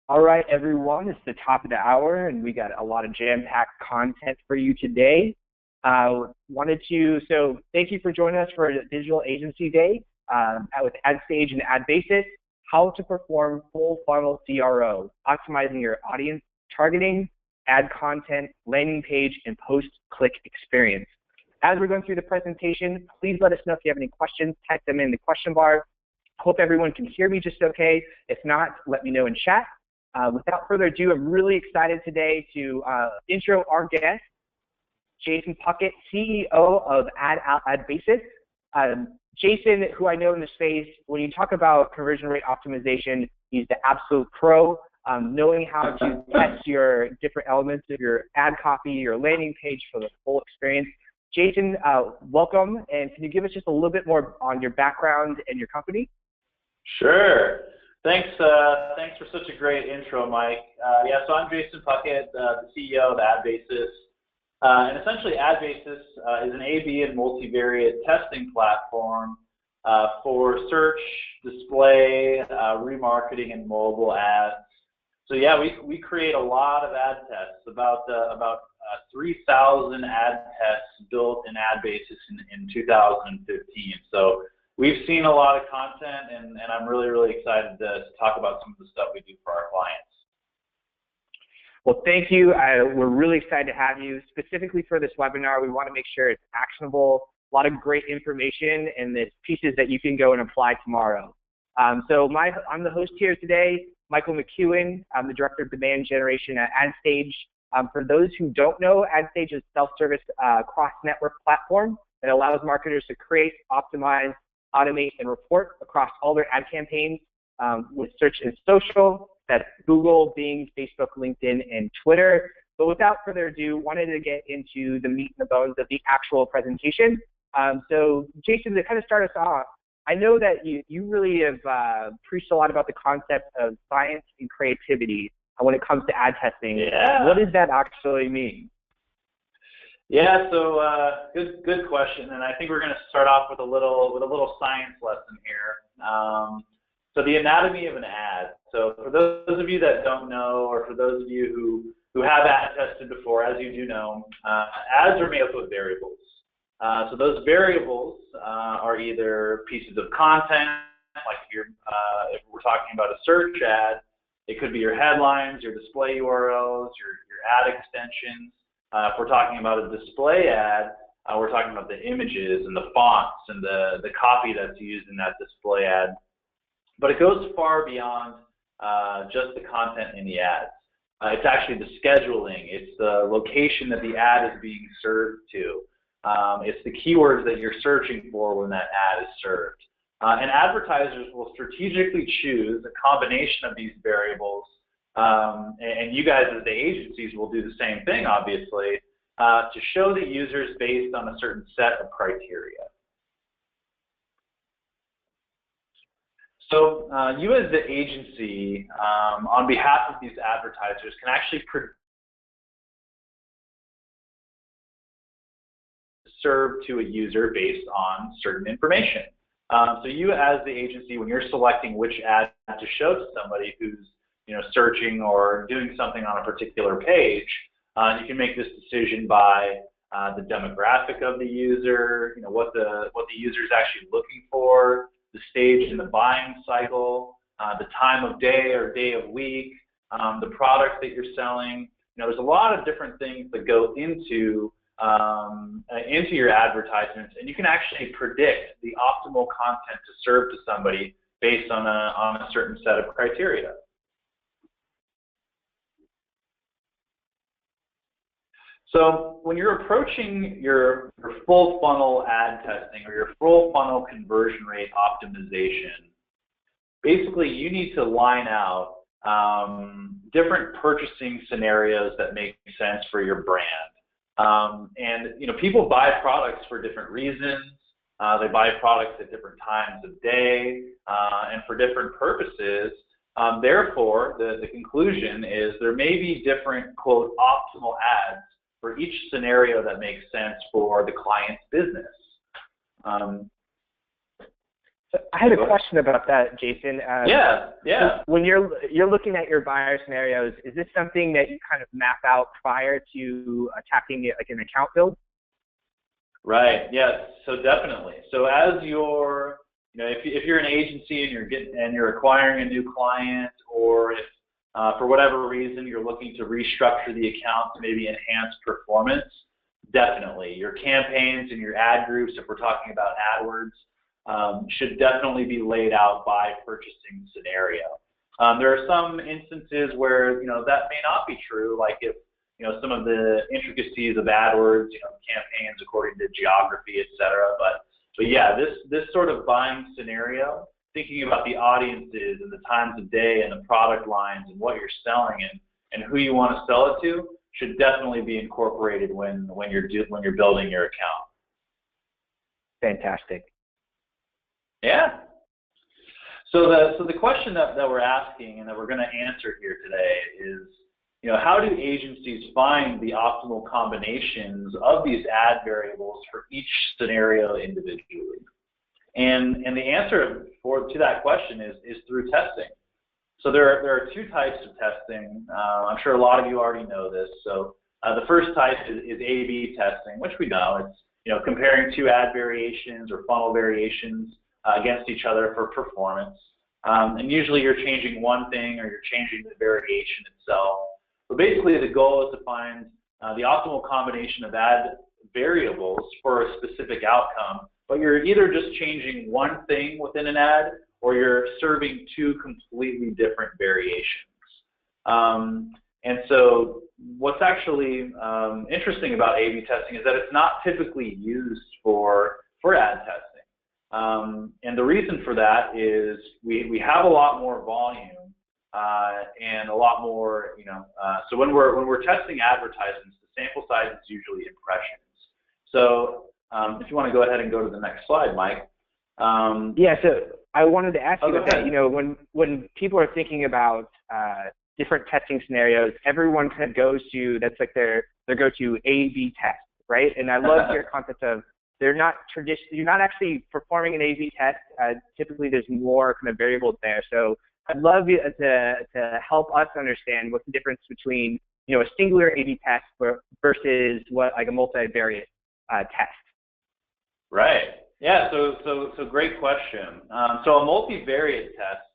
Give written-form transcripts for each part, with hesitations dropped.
All right, everyone, it's the top of the hour, and we got a lot of jam-packed content for you today. So thank you for joining us for Digital Agency Day with AdStage and AdBasis, how to perform full funnel CRO, optimizing your audience targeting, ad content, landing page, and post-click experience. As we're going through the presentation, please let us know if you have any questions, type them in the question bar. Hope everyone can hear me just okay. If not, let me know in chat. Without further ado, I'm really excited today to intro our guest, Jason Puckett, CEO of AdBasis. Jason, who I know in the space, when you talk about conversion rate optimization, he's the absolute pro, knowing how to test your different elements of your ad copy, your landing page for the full experience. Jason, welcome, and can you give us just a little bit more on your background and your company? Sure. Thanks for such a great intro, Mike. So I'm Jason Puckett, the CEO of AdBasis. And essentially, AdBasis is an A/B and multivariate testing platform for search, display, remarketing, and mobile ads. So yeah, we create a lot of ad tests, about 3,000 ad tests built in AdBasis in 2015. So we've seen a lot of content, and I'm really excited to talk about some of the stuff we do for our clients. Well, thank you. We're really excited to have you. Specifically for this webinar, we want to make sure it's actionable, a lot of great information, and there's pieces that you can go and apply tomorrow. I'm the host here today, Michael McEuen. I'm the Director of Demand Generation at AdStage. For those who don't know, AdStage is a self-service cross-network platform that allows marketers to create, optimize, automate, and report across all their ad campaigns with search and social. That's Google, Bing, Facebook, LinkedIn, and Twitter. But without further ado, wanted to get into the meat and the bones of the actual presentation. So Jason, to kind of start us off, I know that you really have preached a lot about the concept of science and creativity when it comes to ad testing. Yeah. What does that actually mean? Yeah, so good question, and I think we're going to start off with a little science lesson here. So the anatomy of an ad. So for those of you that don't know, or for those of you who have ad tested before, as you do know, ads are made up of variables. So those variables are either pieces of content, like if we're talking about a search ad, it could be your headlines, your display URLs, your ad extensions. If we're talking about a display ad, we're talking about the images and the fonts and the copy that's used in that display ad. But it goes far beyond just the content in the ads. It's actually the scheduling. It's the location that the ad is being served to. It's the keywords that you're searching for when that ad is served. And advertisers will strategically choose a combination of these variables, and you guys as the agencies will do the same thing, obviously, to show the users based on a certain set of criteria. So you as the agency, on behalf of these advertisers, can actually serve to a user based on certain information. So you as the agency, when you're selecting which ad to show to somebody who's searching or doing something on a particular page, you can make this decision by the demographic of the user, what the user is actually looking for, the stage in the buying cycle, the time of day or day of week, the product that you're selling. There's a lot of different things that go into your advertisements, and you can actually predict the optimal content to serve to somebody based on a certain set of criteria. So when you're approaching your full funnel ad testing or your full funnel conversion rate optimization, basically you need to line out different purchasing scenarios that make sense for your brand. And people buy products for different reasons. They buy products at different times of day and for different purposes. Therefore, the conclusion is there may be different, quote, optimal ads for each scenario that makes sense for the client's business. So I had a question about that, Jason. Yeah. When you're looking at your buyer scenarios, is this something that you kind of map out prior to attacking it, like an account build? Right. Yes. So definitely. So as you're, if you're an agency and you're acquiring a new client, or if for whatever reason you're looking to restructure the account to maybe enhance performance, definitely your campaigns and your ad groups, if we're talking about AdWords, should definitely be laid out by purchasing scenario. There are some instances where that may not be true, like if some of the intricacies of AdWords, campaigns according to geography, etc. But yeah, this sort of buying scenario, thinking about the audiences and the times of day and the product lines and what you're selling and who you want to sell it to, should definitely be incorporated when you're building your account. Fantastic. Yeah. So the question that we're asking and that we're going to answer here today is, how do agencies find the optimal combinations of these ad variables for each scenario individually? And the answer to that question is through testing. So there are two types of testing. I'm sure a lot of you already know this. So the first type is A/B testing, which we know. It's comparing two ad variations or funnel variations against each other for performance. And usually you're changing one thing or you're changing the variation itself. But basically the goal is to find the optimal combination of ad variables for a specific outcome, but you're either just changing one thing within an ad or you're serving two completely different variations. And so what's actually interesting about A/B testing is that it's not typically used for ad testing. And the reason for that is we have a lot more volume and a lot more, so when we're testing advertisements, the sample size is usually impressions. So if you want to go ahead and go to the next slide, Mike. Yeah, so I wanted to ask you about that. When people are thinking about different testing scenarios, everyone kind of goes to, that's like their go-to A/B test, right? And I love your concept of you're not actually performing an A/B test. Typically, there's more kind of variables there. So I'd love you to help us understand what's the difference between a singular A/B test versus what like a multivariate test. Right. Yeah. So great question. So a multivariate test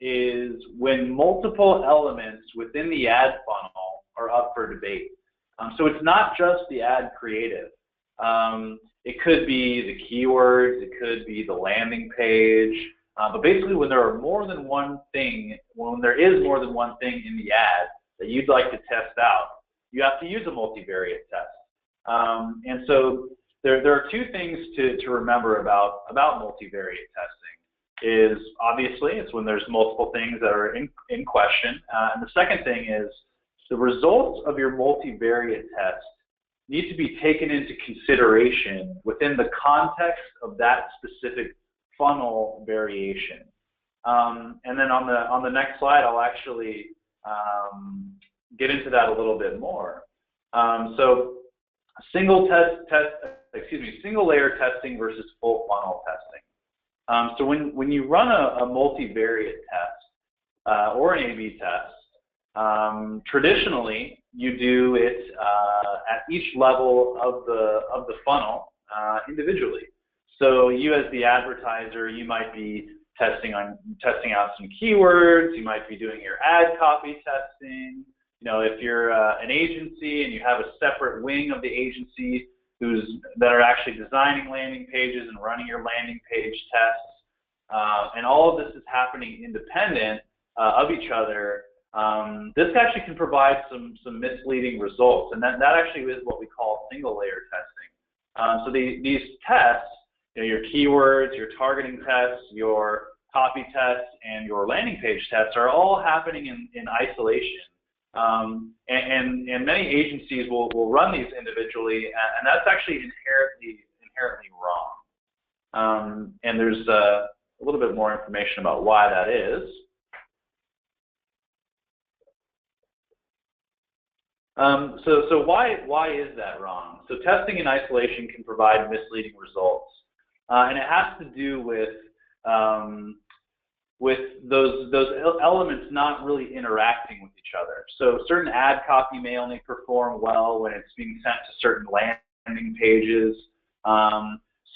is when multiple elements within the ad funnel are up for debate. So it's not just the ad creative. It could be the keywords. It could be the landing page. But basically, when there is more than one thing in the ad that you'd like to test out, you have to use a multivariate test. And so there are two things to remember about multivariate testing. Is obviously it's when there's multiple things that are in question. And the second thing is the results of your multivariate test need to be taken into consideration within the context of that specific funnel variation. And then on the next slide, I'll actually get into that a little bit more. So single layer testing versus full funnel testing. So when you run a multivariate test or an A/B test, traditionally you do it at each level of the funnel individually. So you as the advertiser, you might be testing out some keywords. You might be doing your ad copy testing. If you're an agency and you have a separate wing of the agency that are actually designing landing pages and running your landing page tests, and all of this is happening independent of each other, this actually can provide some misleading results, and that actually is what we call single layer testing. So these tests, your keywords, your targeting tests, your copy tests, and your landing page tests are all happening in isolation. And many agencies will run these individually, and that's actually inherently wrong. And there's a little bit more information about why that is. So why is that wrong? So testing in isolation can provide misleading results, and it has to do with with those elements not really interacting with each other. So certain ad copy may only perform well when it's being sent to certain landing pages.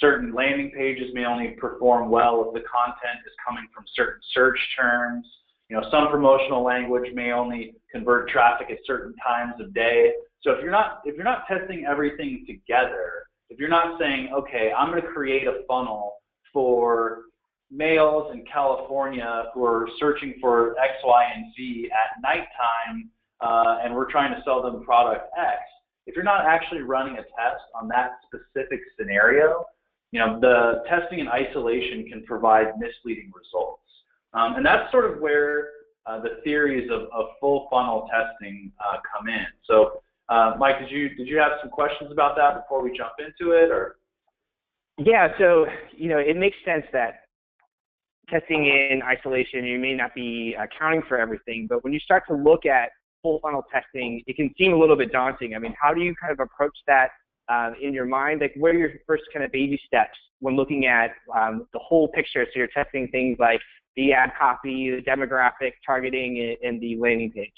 Certain landing pages may only perform well if the content is coming from certain search terms. You know, some promotional language may only convert traffic at certain times of day. So if you're not testing everything together, if you're not saying, okay, I'm going to create a funnel for males in California who are searching for X, Y, and Z at nighttime, and we're trying to sell them product X, if you're not actually running a test on that specific scenario, you know, the testing in isolation can provide misleading results. And that's sort of where the theories of full funnel testing come in. So, Mike, did you have some questions about that before we jump into it, or? Yeah, so you know, it makes sense that testing in isolation, you may not be accounting for everything, but when you start to look at full funnel testing, it can seem a little bit daunting. I mean, how do you kind of approach that in your mind? Like, what are your first kind of baby steps when looking at the whole picture? So you're testing things like the ad copy, the demographic targeting, and the landing page.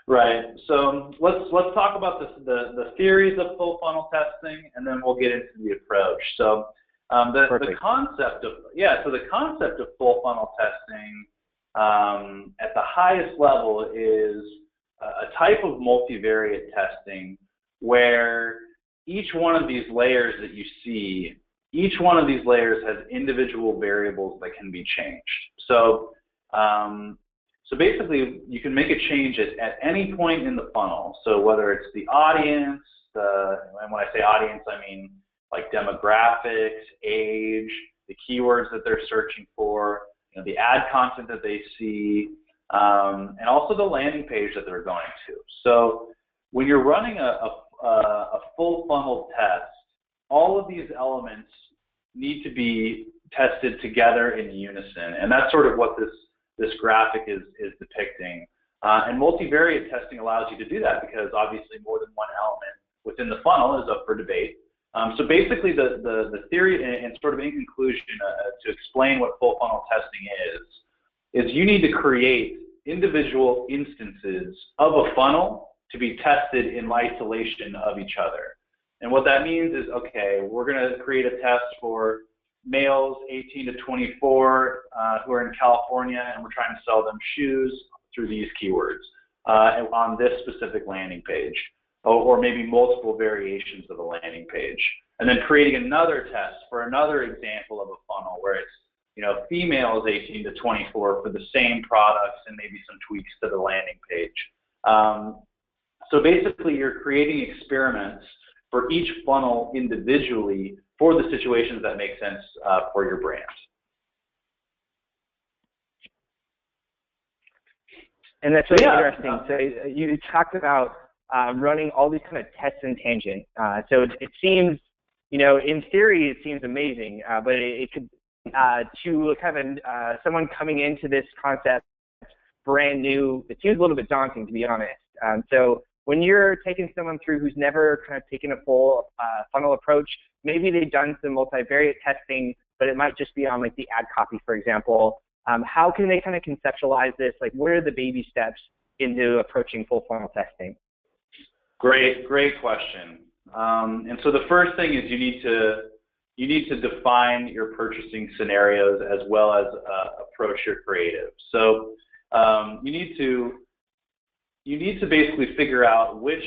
Right. So let's talk about the theories of full funnel testing, and then we'll get into the approach. So the concept of full funnel testing at the highest level is a type of multivariate testing where each one of these layers that you see, each one of these layers has individual variables that can be changed. So so basically, you can make a change at any point in the funnel. So whether it's the audience, and when I say audience, I mean like demographics, age, the keywords that they're searching for, you know, the ad content that they see, and also the landing page that they're going to. So when you're running a full funnel test, all of these elements need to be tested together in unison, and that's sort of what this graphic is depicting. And multivariate testing allows you to do that because obviously more than one element within the funnel is up for debate. So basically the theory, and sort of in conclusion, to explain what full funnel testing is you need to create individual instances of a funnel to be tested in isolation of each other. And what that means is, okay, we're going to create a test for males 18 to 24 who are in California, and we're trying to sell them shoes through these keywords on this specific landing page, or maybe multiple variations of a landing page. And then creating another test for another example of a funnel where it's, you know, females 18 to 24 for the same products and maybe some tweaks to the landing page. So basically, you're creating experiments for each funnel individually for the situations that make sense for your brand. And that's really interesting. So you talked about running all these kind of tests in tangent. So it seems, you know, in theory it seems amazing, but it could, to kind of someone coming into this concept brand new, it seems a little bit daunting, to be honest. So when you're taking someone through who's never kind of taken a full funnel approach, maybe they've done some multivariate testing, but it might just be on like the ad copy, for example. How can they kind of conceptualize this? Like, what are the baby steps into approaching full funnel testing? Great question. And so the first thing is you need to define your purchasing scenarios as well as approach your creative. So you need to basically figure out which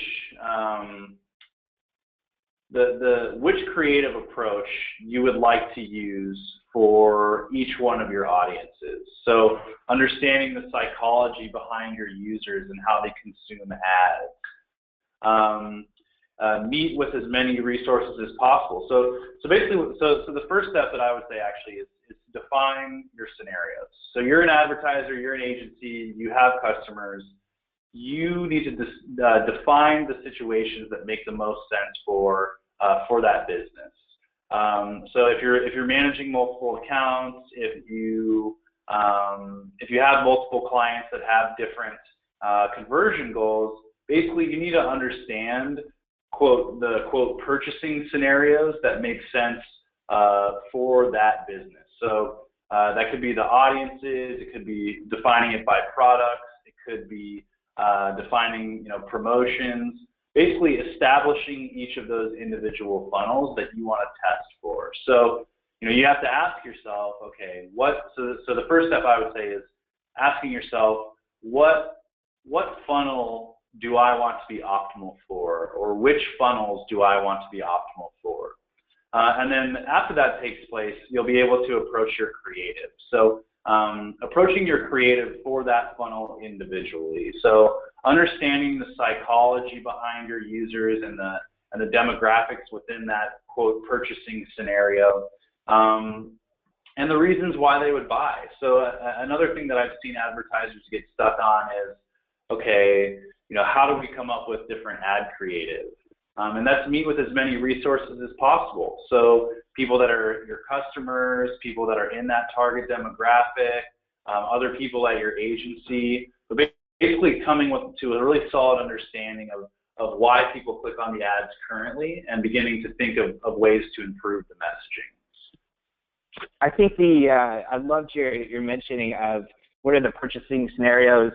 which creative approach you would like to use for each one of your audiences. So understanding the psychology behind your users and how they consume ads. Meet with as many resources as possible. So basically, so the first step that I would say actually is to define your scenarios. So you're an advertiser, you're an agency, you have customers. You need to define the situations that make the most sense for that business. So if you're managing multiple accounts, if you have multiple clients that have different conversion goals, basically you need to understand the purchasing scenarios that make sense for that business. So that could be the audiences, it could be defining it by products, it could be defining, promotions, basically establishing each of those individual funnels that you want to test for. So, you have to ask yourself, okay, so the first step I would say is asking yourself, what funnel do I want to be optimal for, or which funnels do I want to be optimal for? And then after that takes place, you'll be able to approach your creative. So approaching your creative for that funnel individually. So understanding the psychology behind your users and the demographics within that, quote, purchasing scenario, and the reasons why they would buy. So another thing that I've seen advertisers get stuck on is, okay, how do we come up with different ad creative? And that's meet with as many resources as possible. So people that are your customers, people that are in that target demographic, other people at your agency, but basically coming to a really solid understanding of why people click on the ads currently and beginning to think of ways to improve the messaging. I think I loved your mentioning of what are the purchasing scenarios.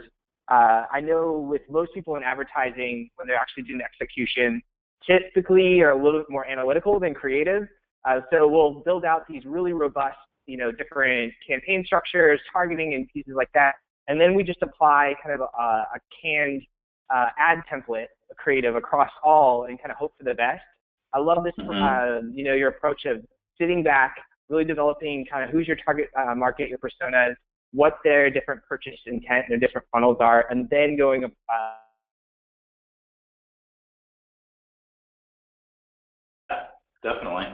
I know with most people in advertising, when they're actually doing execution, typically are a little bit more analytical than creative. So we'll build out these really robust, different campaign structures, targeting, and pieces like that. And then we just apply kind of a canned ad template, creative across all, and kind of hope for the best. I love this, your approach of sitting back, really developing kind of who's your target market, your personas, what their different purchase intent, their different funnels are, and then going Definitely.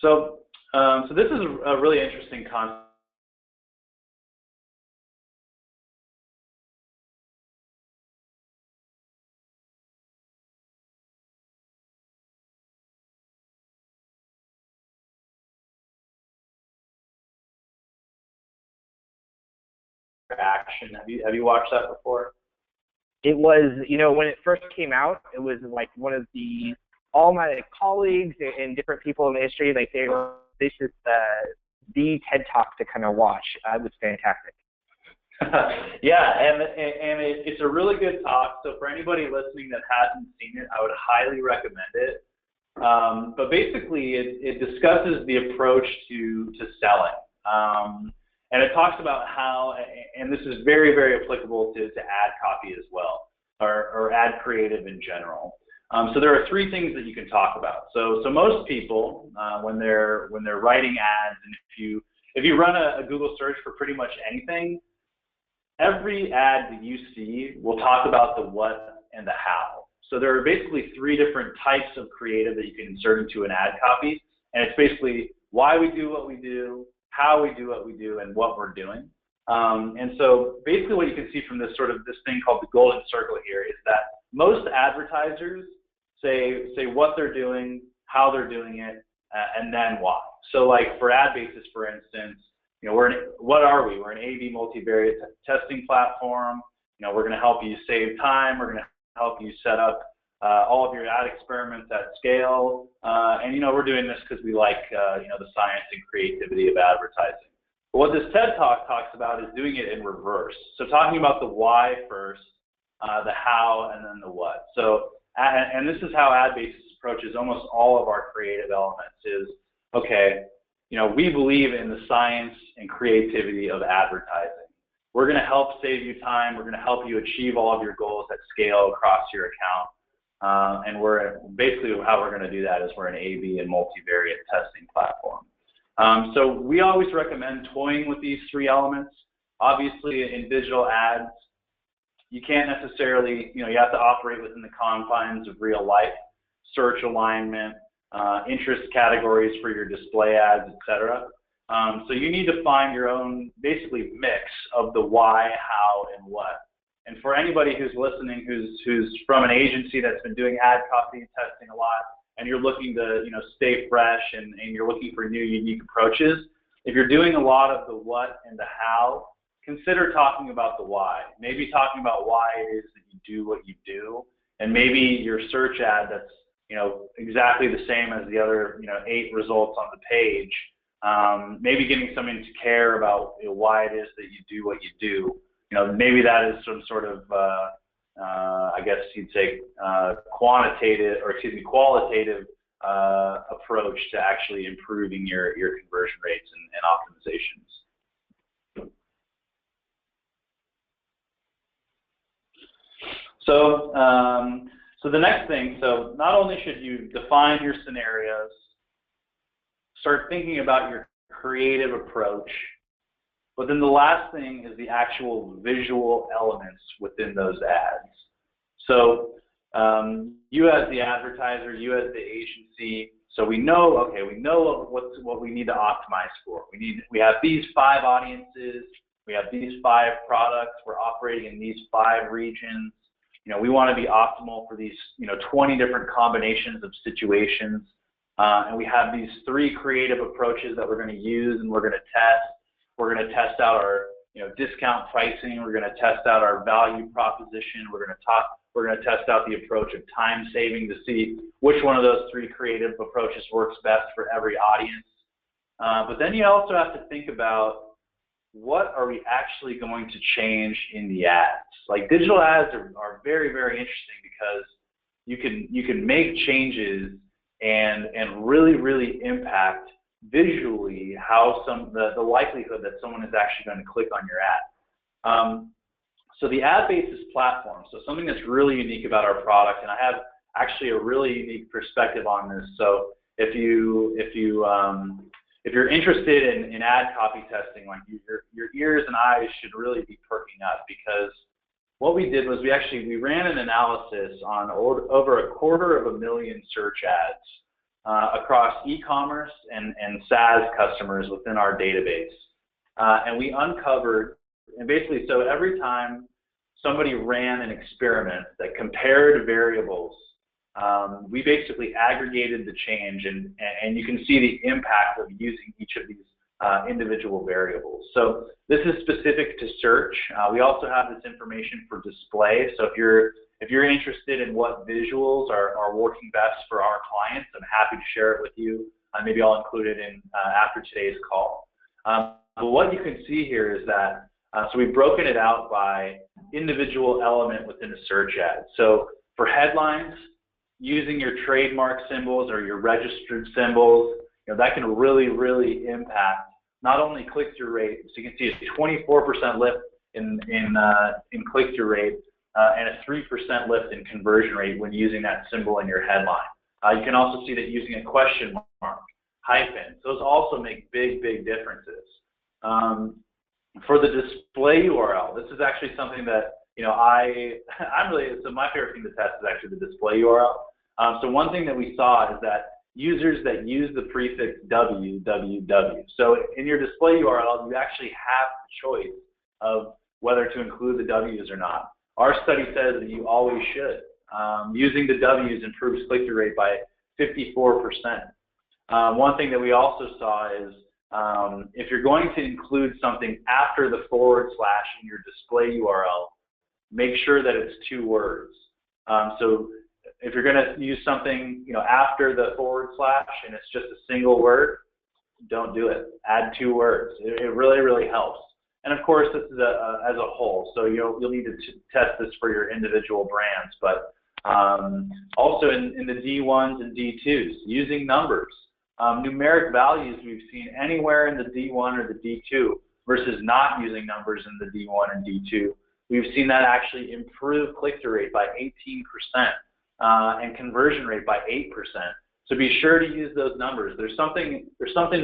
So this is a really interesting concept. Action. Have you watched that before? It was, when it first came out, it was like one of all my colleagues and different people in the industry, like this is the TED Talk to kind of watch. It was fantastic. Yeah, and it's a really good talk. So for anybody listening that hasn't seen it, I would highly recommend it. But basically, it discusses the approach to selling. And it talks about how, and this is very, very applicable to ad copy as well, or ad creative in general. So there are three things that you can talk about. So most people, when they're writing ads, and if you run a Google search for pretty much anything, every ad that you see will talk about the what and the how. So there are basically three different types of creative that you can insert into an ad copy, and it's basically why we do what we do, how we do what we do, and what we're doing. And so basically what you can see from this thing called the golden circle here is that most advertisers say what they're doing, how they're doing it, and then why. So like for AdBasis, for instance, what are we? We're an A/B multivariate testing platform. We're going to help you save time. We're going to help you set up all of your ad experiments at scale. And we're doing this because we like the science and creativity of advertising. But what this TED Talk talks about is doing it in reverse. So talking about the why first, the how, and then the what. So, and this is how AdBasis approaches almost all of our creative elements is, okay, we believe in the science and creativity of advertising. We're going to help save you time. We're going to help you achieve all of your goals at scale across your account. And we're basically how we're going to do that is we're an A/B and multivariate testing platform. So we always recommend toying with these three elements. Obviously, in digital ads, you can't necessarily, you have to operate within the confines of real life, search alignment, interest categories for your display ads, etc. So you need to find your own basically mix of the why, how, and what. And for anybody who's listening, who's from an agency that's been doing ad copy and testing a lot, and you're looking to stay fresh and you're looking for new unique approaches, if you're doing a lot of the what and the how, consider talking about the why. Maybe talking about why it is that you do what you do, and maybe your search ad exactly the same as the other, 8 results on the page. Maybe getting someone to care about why it is that you do what you do. Maybe that is some sort of, I guess you'd say, qualitative approach to actually improving your conversion rates and optimizations. So the next thing, so not only should you define your scenarios, start thinking about your creative approach, but then the last thing is the actual visual elements within those ads. So you as the advertiser, you as the agency, so we know, okay, we know what we need to optimize for. We have these 5 audiences, we have these 5 products, we're operating in these 5 regions. We want to be optimal for these, 20 different combinations of situations. And we have these 3 creative approaches that we're going to use and we're going to test. We're going to test out our, discount pricing. We're going to test out our value proposition. We're going to test out the approach of time saving to see which one of those 3 creative approaches works best for every audience. But then you also have to think about, what are we actually going to change in the ads? Like, digital ads are very, very interesting because you can make changes and really, really impact visually how the likelihood that someone is actually going to click on your ad. So the AdBasis platform, so something that's really unique about our product, and I have actually a really unique perspective on this. So if you're interested in ad copy testing, like your ears and eyes should really be perking up, because what we did was we ran an analysis on over 250,000 search ads across e-commerce and SaaS customers within our database. And we uncovered, and basically, so every time somebody ran an experiment that compared variables, we basically aggregated the change, and you can see the impact of using each of these individual variables. So this is specific to search. We also have this information for display. So if you're interested in what visuals are working best for our clients, I'm happy to share it with you. Maybe I'll include it in after today's call. But what you can see here is that, so we've broken it out by individual element within a search ad. So for headlines, using your trademark symbols or your registered symbols, that can really, really impact not only click-through rate, so you can see a 24% lift in click-through rate and a 3% lift in conversion rate when using that symbol in your headline. You can also see that using a question mark, hyphen, those also make big, big differences. For the display URL, this is actually something that so my favorite thing to test is actually the display URL. So one thing that we saw is that users that use the prefix www. So in your display URL, you actually have the choice of whether to include the W's or not. Our study says that you always should. Using the W's improves click-through rate by 54%. One thing that we also saw is if you're going to include something after the / in your display URL, make sure that it's 2 words. So if you're going to use something, after the / and it's just a single word, don't do it. Add 2 words. It really, really helps. And of course, this is as a whole. So you'll need to test this for your individual brands. But also in the D1s and D2s, using numbers. Numeric values we've seen anywhere in the D1 or the D2 versus not using numbers in the D1 and D2. We've seen that actually improve click-through rate by 18% and conversion rate by 8%. So be sure to use those numbers. There's something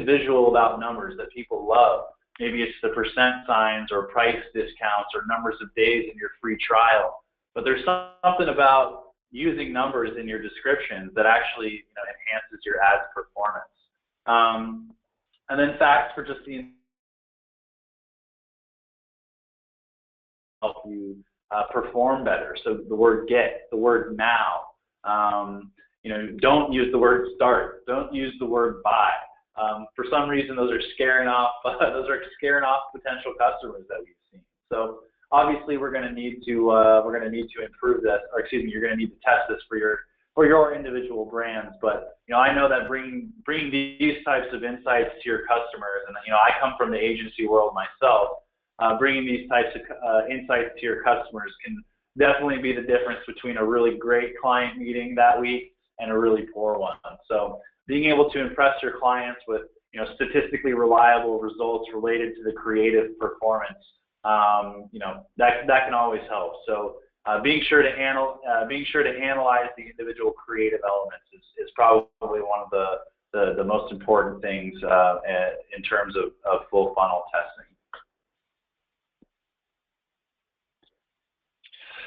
visual about numbers that people love. Maybe it's the % signs or price discounts or numbers of days in your free trial. But there's something about using numbers in your descriptions that actually enhances your ads performance. And then facts for just the help you perform better. So the word get, the word now. Don't use the word start. Don't use the word buy. For some reason, those are scaring off potential customers that we've seen. So obviously, we're going to need to improve this, or excuse me, you're going to need to test this for for your individual brands. But I know that bringing these types of insights to your customers, and I come from the agency world myself, bringing these types of insights to your customers can definitely be the difference between a really great client meeting that week and a really poor one. So being able to impress your clients with statistically reliable results related to the creative performance, that can always help. So being sure to analyze the individual creative elements is probably one of the most important things in terms of full funnel testing.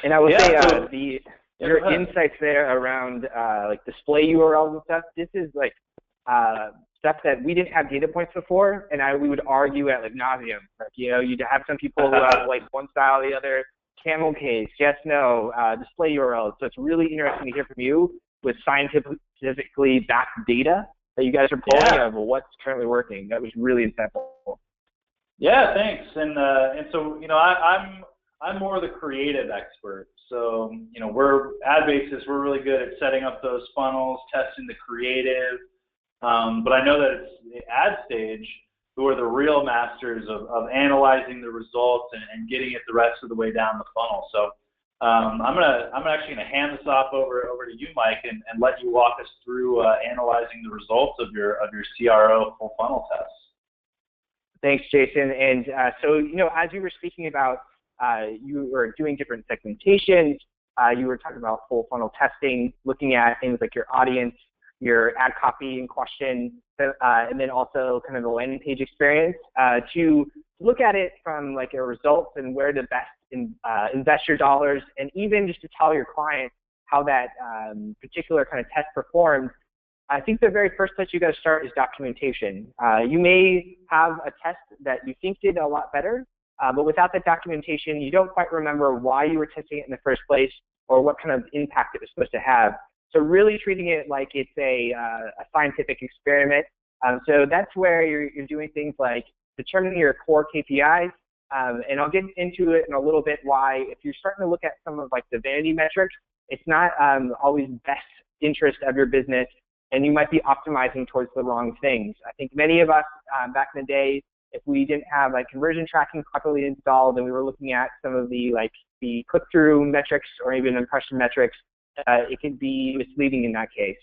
And I would say your insights there around like display URLs and stuff, this is like stuff that we didn't have data points before, and we would argue at like nauseum. Like, you'd have some people who have like one style or the other, camel case, yes, no, display URLs. So it's really interesting to hear from you with scientifically backed data that you guys are pulling of what's currently working. That was really insightful. Yeah, thanks. And so I'm more the creative expert. So we're AdBasis. We're really good at setting up those funnels, testing the creative. But I know that it's the AdStage who are the real masters of analyzing the results and getting it the rest of the way down the funnel. So I'm actually gonna hand this off over to you, Mike, and let you walk us through analyzing the results of your CRO full funnel tests. Thanks, Jason. And so as you were speaking about, you were doing different segmentations. You were talking about full funnel testing, looking at things like your audience, your ad copy in question, and then also kind of the landing page experience to look at it from like a results and where to best invest your dollars, and even just to tell your client how that particular kind of test performed. I think the very first place you got to start is documentation. You may have a test that you think did a lot better, but without that documentation, you don't quite remember why you were testing it in the first place or what kind of impact it was supposed to have. So really treating it like it's a scientific experiment. So that's where you're doing things like determining your core KPIs, and I'll get into it in a little bit why if you're starting to look at some of like the vanity metrics, it's not always best interest of your business, and you might be optimizing towards the wrong things. I think many of us back in the day, if we didn't have like conversion tracking properly installed and we were looking at some of the click-through metrics or even impression metrics, it can be misleading in that case.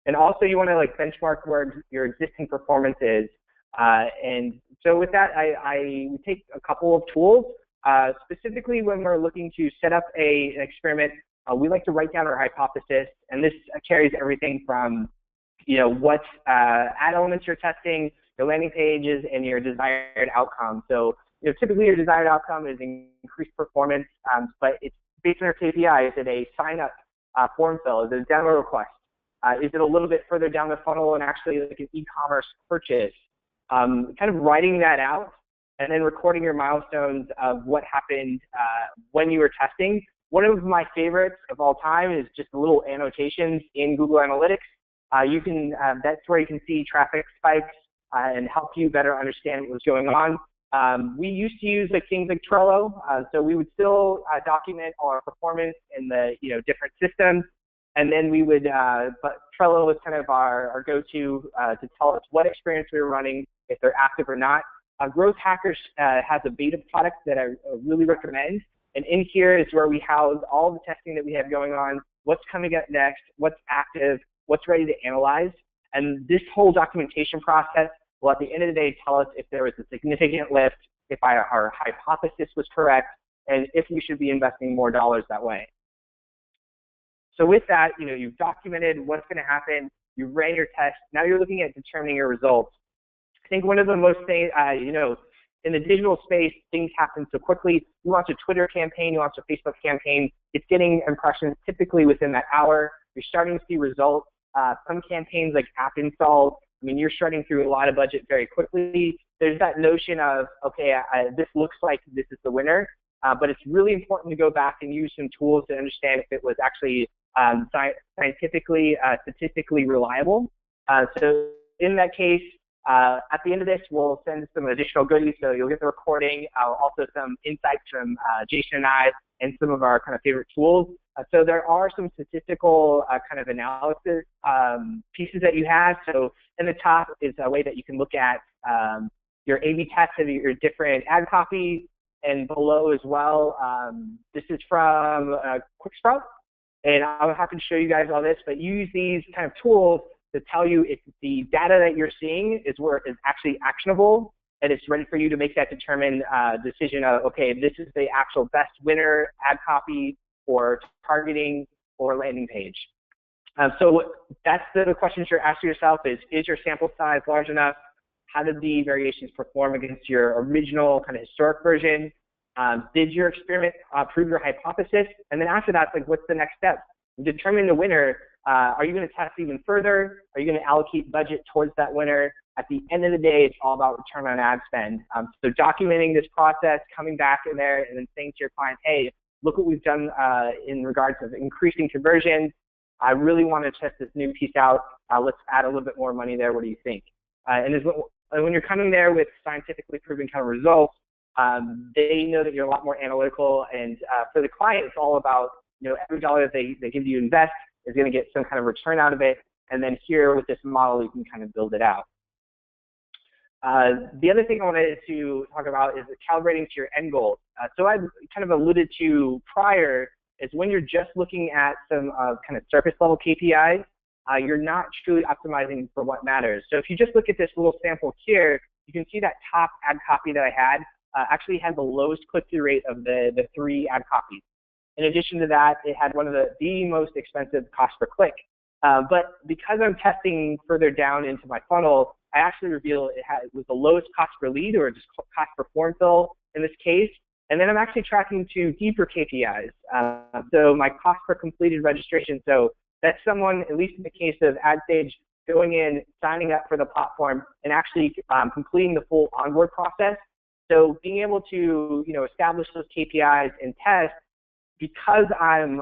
And also you want to like benchmark where your existing performance is. And so with that, I take a couple of tools. Specifically when we're looking to set up an experiment, we like to write down our hypothesis, and this carries everything from what ad elements you're testing, your landing pages, and your desired outcome. So typically your desired outcome is increased performance, but it's based on our KPI. Is it a sign-up form fill? Is it a download request? Is it a little bit further down the funnel and actually like an e-commerce purchase? Kind of writing that out and then recording your milestones of what happened when you were testing. One of my favorites of all time is just the little annotations in Google Analytics. That's where you can see traffic spikes and help you better understand what was going on. We used to use things like Trello, so we would still document all our performance in the different systems, and then we would. But Trello was kind of our go-to to tell us what experience we were running, if they're active or not. Growth Hackers has a beta product that I really recommend, and in here is where we house all the testing that we have going on, what's coming up next, what's active, what's ready to analyze, and this whole documentation process will at the end of the day tell us if there was a significant lift, if our hypothesis was correct, and if we should be investing more dollars that way. So with that, you've documented what's going to happen, you've ran your test, now you're looking at determining your results. I think one of the most things, in the digital space, things happen so quickly. You launch a Twitter campaign, you launch a Facebook campaign, it's getting impressions typically within that hour. You're starting to see results. Some campaigns like app installs, you're starting through a lot of budget very quickly. There's that notion of, okay, this looks like this is the winner, but it's really important to go back and use some tools to understand if it was actually scientifically, statistically reliable. So in that case, At the end of this, we'll send some additional goodies, so you'll get the recording, also some insights from Jason and I, and some of our kind of favorite tools. So there are some statistical kind of analysis pieces that you have. So in the top is a way that you can look at your A/B tests of your different ad copy, and below as well. This is from QuickSprout, and I'm happy to show you guys all this, but use these kind of tools to tell you if the data that you're seeing is actually actionable, and it's ready for you to make that determined decision of, okay, this is the actual best winner ad copy or targeting or landing page. So that's the questions you're asking yourself is your sample size large enough? How did the variations perform against your original kind of historic version? Did your experiment prove your hypothesis? And then after that, like, what's the next step? Determine the winner. Are you going to test even further? Are you going to allocate budget towards that winner? At the end of the day, it's all about return on ad spend. So documenting this process, coming back in there, and then saying to your client, hey, look what we've done in regards of increasing conversions. I really want to test this new piece out. Let's add a little bit more money there. What do you think? And when you're coming there with scientifically proven kind of results, they know that you're a lot more analytical. And for the client, it's all about, every dollar that they give you invest is going to get some kind of return out of it. And then here with this model, you can kind of build it out. The other thing I wanted to talk about is calibrating to your end goals. So I kind of alluded to prior is when you're just looking at some kind of surface level KPIs, you're not truly optimizing for what matters. So if you just look at this little sample here, you can see that top ad copy that I had actually had the lowest click-through rate of the 3 ad copies. In addition to that, it had one of the most expensive cost per click. But because I'm testing further down into my funnel, I actually reveal it was the lowest cost per lead, or just cost per form fill in this case. And then I'm actually tracking to deeper KPIs. So my cost per completed registration. So that's someone, at least in the case of AdStage, going in, signing up for the platform, and actually completing the full onboard process. So being able to, establish those KPIs and test, because I'm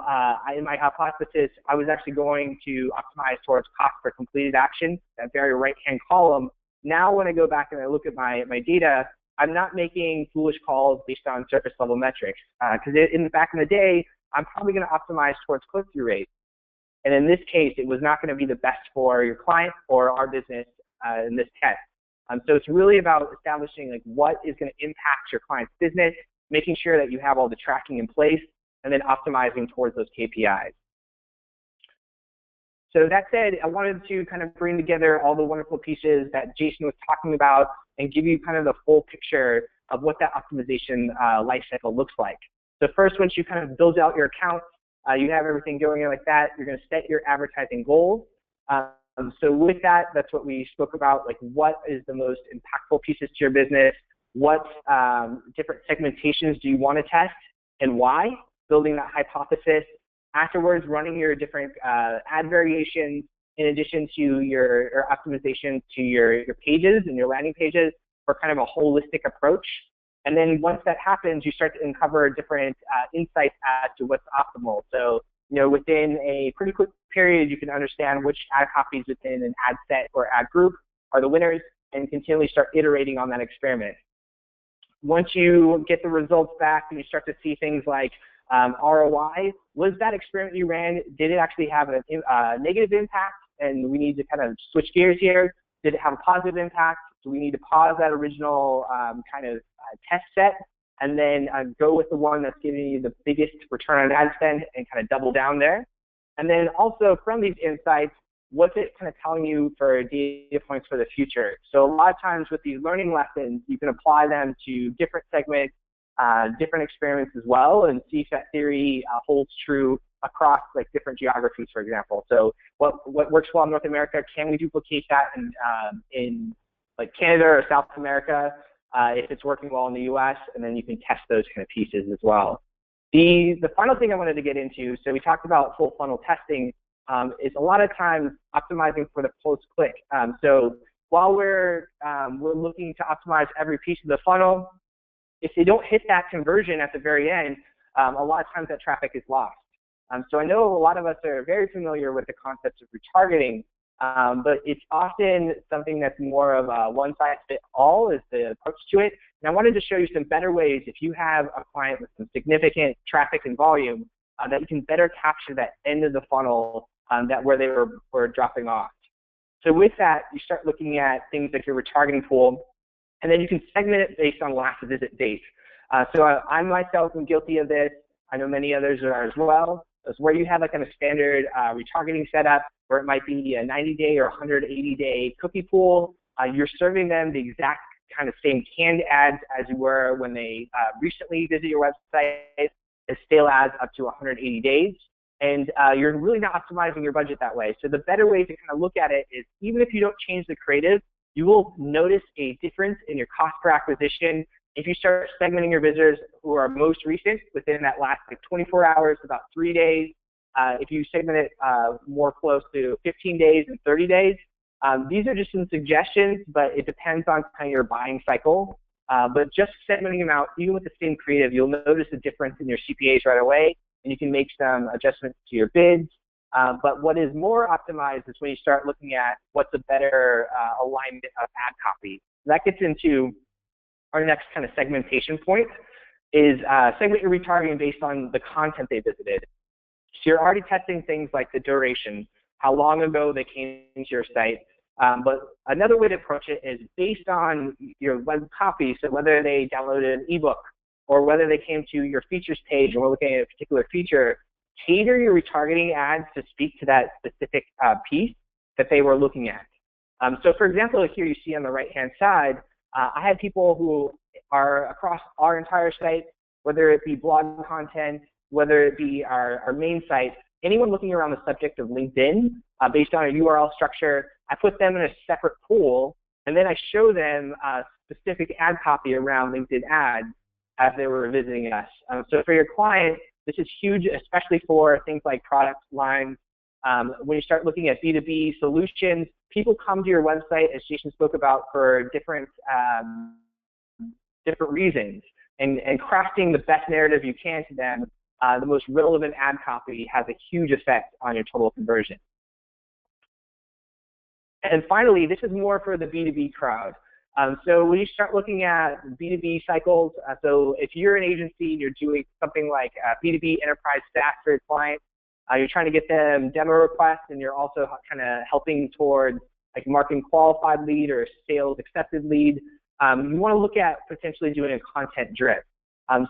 in my hypothesis, I was actually going to optimize towards cost per completed action, that very right-hand column. Now when I go back and I look at my data, I'm not making foolish calls based on surface level metrics. Because back in the day, I'm probably going to optimize towards click-through rate. And in this case, it was not going to be the best for your client or our business in this test. So it's really about establishing like what is going to impact your client's business, making sure that you have all the tracking in place, and then optimizing towards those KPIs. So that said, I wanted to kind of bring together all the wonderful pieces that Jason was talking about and give you kind of the full picture of what that optimization lifecycle looks like. So first, once you kind of build out your account, you have everything going in like that, you're going to set your advertising goals. So with that, that's what we spoke about, like what is the most impactful pieces to your business, what different segmentations do you want to test, and why, building that hypothesis. Afterwards, running your different ad variations in addition to your optimization to your pages and your landing pages for kind of a holistic approach. And then once that happens, you start to uncover different insights as to what's optimal. So, within a pretty quick period, you can understand which ad copies within an ad set or ad group are the winners and continually start iterating on that experiment. Once you get the results back and you start to see things like ROI, was that experiment you ran, did it actually have a negative impact? And we need to kind of switch gears here. Did it have a positive impact? Do we need to pause that original test set and then go with the one that's giving you the biggest return on ad spend and kind of double down there? And then also from these insights, what's it kind of telling you for data points for the future? So a lot of times with these learning lessons, you can apply them to different segments, different experiments as well, and see if that theory holds true across like different geographies, for example. So what works well in North America, can we duplicate that in like Canada or South America if it's working well in the US? And then you can test those kind of pieces as well. The final thing I wanted to get into, so we talked about full funnel testing, is a lot of times optimizing for the post-click. So while we're looking to optimize every piece of the funnel, if they don't hit that conversion at the very end, a lot of times that traffic is lost. So I know a lot of us are very familiar with the concepts of retargeting, but it's often something that's more of a one-size-fits-all is the approach to it. And I wanted to show you some better ways if you have a client with some significant traffic and volume that you can better capture that end of the funnel where they were dropping off. So with that, you start looking at things like your retargeting tool, and then you can segment it based on last visit date. I myself am guilty of this. I know many others are as well. It's where you have like a standard retargeting setup where it might be a 90-day or 180-day cookie pool. You're serving them the exact kind of same canned ads as you were when they recently visit your website, as stale ads up to 180 days. And you're really not optimizing your budget that way. So the better way to kind of look at it is even if you don't change the creative, you will notice a difference in your cost per acquisition if you start segmenting your visitors who are most recent within that last 24 hours, about 3 days. If you segment it more close to 15 days and 30 days, these are just some suggestions, but it depends on kind of your buying cycle. But just segmenting them out, even with the same creative, you'll notice a difference in your CPAs right away, and you can make some adjustments to your bids. But what is more optimized is when you start looking at what's a better alignment of ad copy. That gets into our next kind of segmentation point is segment your retargeting based on the content they visited. So you're already testing things like the duration, how long ago they came to your site. But another way to approach it is based on your web copy, so whether they downloaded an ebook or whether they came to your features page and we're looking at a particular feature, cater your retargeting ads to speak to that specific piece that they were looking at. So for example, here you see on the right-hand side, I had people who are across our entire site, whether it be blog content, whether it be our main site, anyone looking around the subject of LinkedIn, based on a URL structure, I put them in a separate pool, and then I show them specific ad copy around LinkedIn ads as they were visiting us. So for your client, this is huge, especially for things like product lines. When you start looking at B2B solutions, people come to your website, as Jason spoke about, for different reasons. And crafting the best narrative you can to them, the most relevant ad copy has a huge effect on your total conversion. And finally, this is more for the B2B crowd. So when you start looking at B2B cycles, so if you're an agency and you're doing something like B2B enterprise SaaS for your client, you're trying to get them demo requests, and you're also kind of helping towards like marketing qualified lead or sales accepted lead. You want to look at potentially doing a content drip.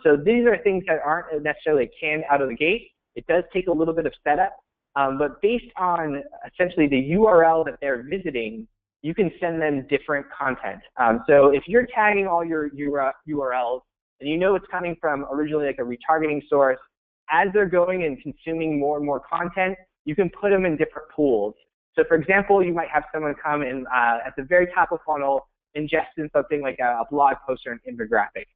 So these are things that aren't necessarily canned out of the gate. It does take a little bit of setup, but based on essentially the URL that they're visiting, you can send them different content. So if you're tagging all your URLs and you know it's coming from originally like a retargeting source, as they're going and consuming more and more content, you can put them in different pools. So for example, you might have someone come in at the very top of funnel, ingest in something like a blog post or an infographic.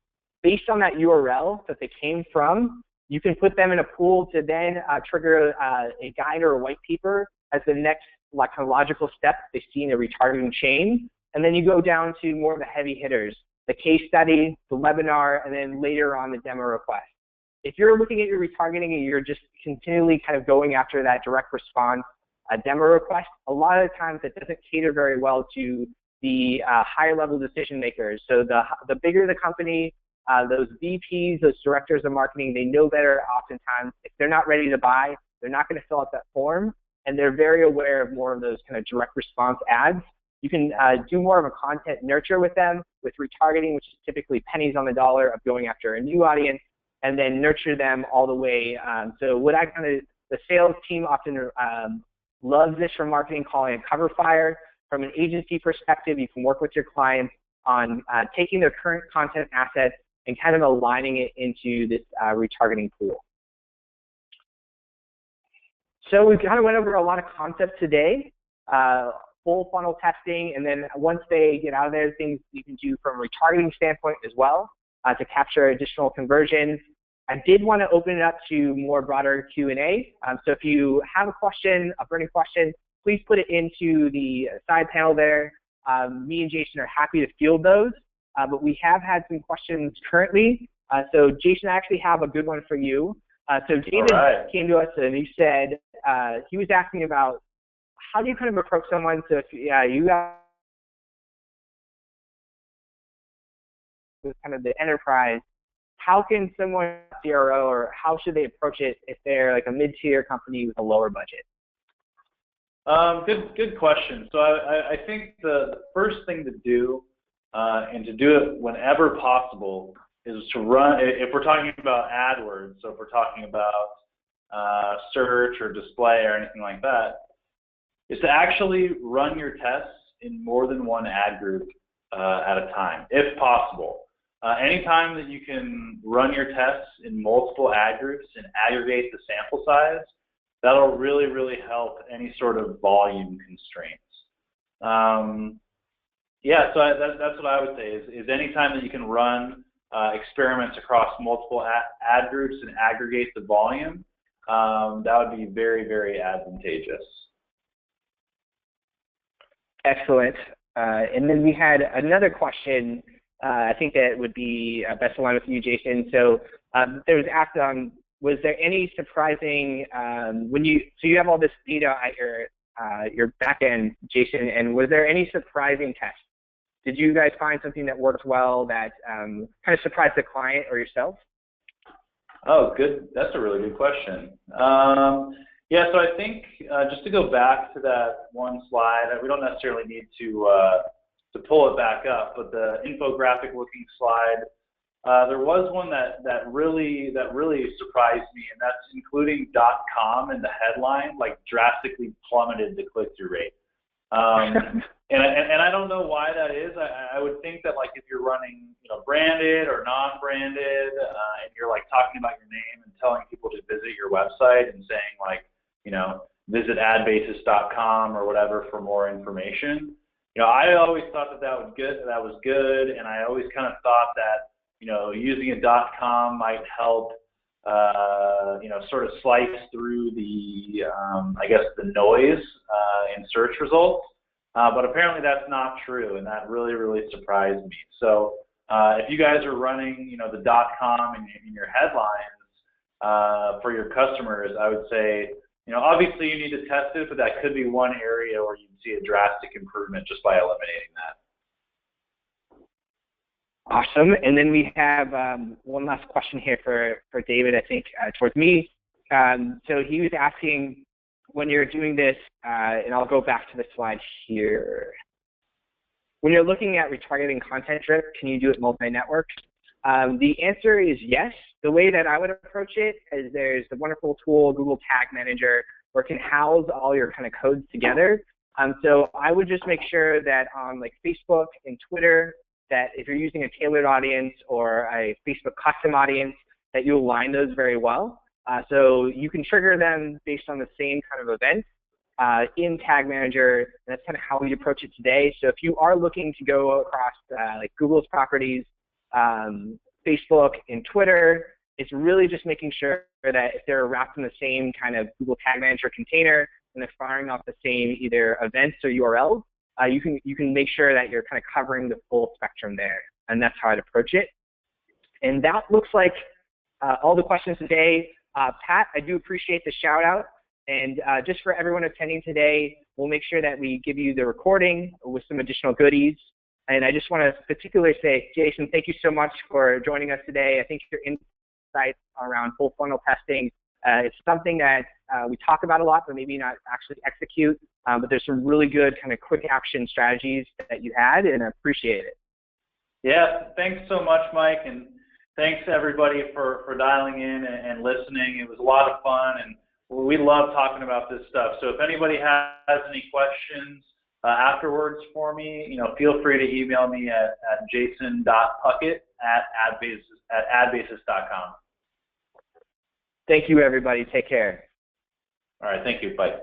Based on that URL that they came from, you can put them in a pool to then trigger a guide or a white paper as the next logical step they see in a retargeting chain. And then you go down to more of the heavy hitters, the case study, the webinar, and then later on the demo request. If you're looking at your retargeting and you're just continually kind of going after that direct response demo request, a lot of the times it doesn't cater very well to the higher level decision makers. So the bigger the company, those VPs, those directors of marketing, they know better oftentimes. If they're not ready to buy, they're not going to fill out that form, and they're very aware of more of those kind of direct response ads. You can do more of a content nurture with them, with retargeting, which is typically pennies on the dollar of going after a new audience, and then nurture them all the way. So what the sales team often loves this from marketing, calling it cover fire. From an agency perspective, you can work with your clients on taking their current content assets and kind of aligning it into this retargeting pool. So we kind of went over a lot of concepts today, full funnel testing, and then once they get out of there, things you can do from a retargeting standpoint as well to capture additional conversions. I did want to open it up to more broader Q&A. So if you have a question, a burning question, please put it into the side panel there. Me and Jason are happy to field those, but we have had some questions currently. So Jason, I actually have a good one for you. So David came to us and he said he was asking about how do you kind of approach someone? So if, yeah, you got kind of the enterprise, how can someone CRO, or how should they approach it if they're like a mid-tier company with a lower budget? Good question. So I think the first thing to do, and to do it whenever possible, is to run, if we're talking about AdWords, so if we're talking about search or display or anything like that, is to actually run your tests in more than one ad group at a time, if possible. Anytime that you can run your tests in multiple ad groups and aggregate the sample size, that'll really, really help any sort of volume constraints. Yeah, so that's what I would say is anytime that you can run experiments across multiple ad groups and aggregate the volume, that would be very, very advantageous. Excellent. And then we had another question. I think that would be best aligned with you, Jason. So there was asked, was there any surprising so you have all this data at your back end, Jason, and was there any surprising tests? Did you guys find something that worked well that kind of surprised the client or yourself? Oh, good. That's a really good question. Yeah, so I think just to go back to that one slide, we don't necessarily need to pull it back up, but the infographic looking slide, there was one that really surprised me, and that's including .com in the headline, like drastically plummeted the click-through rate. And I don't know why that is. I would think that like if you're running branded or non-branded, and you're like talking about your name and telling people to visit your website and saying like visit AdBasis.com or whatever for more information. I always thought that was good, and I always kind of thought that using a .com might help sort of slice through the I guess the noise in search results. But apparently that's not true, and that really, really surprised me. So if you guys are running, the .com in your headlines for your customers, I would say, obviously you need to test it, but that could be one area where you'd see a drastic improvement just by eliminating that. Awesome. And then we have one last question here for David, I think, towards me. So he was asking, when you're doing this, and I'll go back to the slide here. When you're looking at retargeting content drip, can you do it multi-network? The answer is yes. The way that I would approach it is there's the wonderful tool, Google Tag Manager, where it can house all your kind of codes together. So I would just make sure that on like Facebook and Twitter, that if you're using a tailored audience or a Facebook custom audience, that you align those very well. So you can trigger them based on the same kind of events in Tag Manager, and that's kind of how we approach it today. So if you are looking to go across like Google's properties, Facebook and Twitter, it's really just making sure that if they're wrapped in the same kind of Google Tag Manager container and they're firing off the same either events or URLs, you can make sure that you're kind of covering the full spectrum there, and that's how I'd approach it. And that looks like all the questions today. Pat, I do appreciate the shout out, and just for everyone attending today, we'll make sure that we give you the recording with some additional goodies. And I just want to particularly say, Jason, thank you so much for joining us today. I think your insights around full funnel testing, it's something that we talk about a lot, but maybe not actually execute. But there's some really good kind of quick action strategies that you had, and I appreciate it. Yeah, thanks so much, Mike, and thanks everybody for dialing in and listening. It was a lot of fun, and we love talking about this stuff. So if anybody has any questions afterwards for me, feel free to email me at jason.puckett@adbasis.com. Thank you, everybody. Take care. All right, thank you. Bye.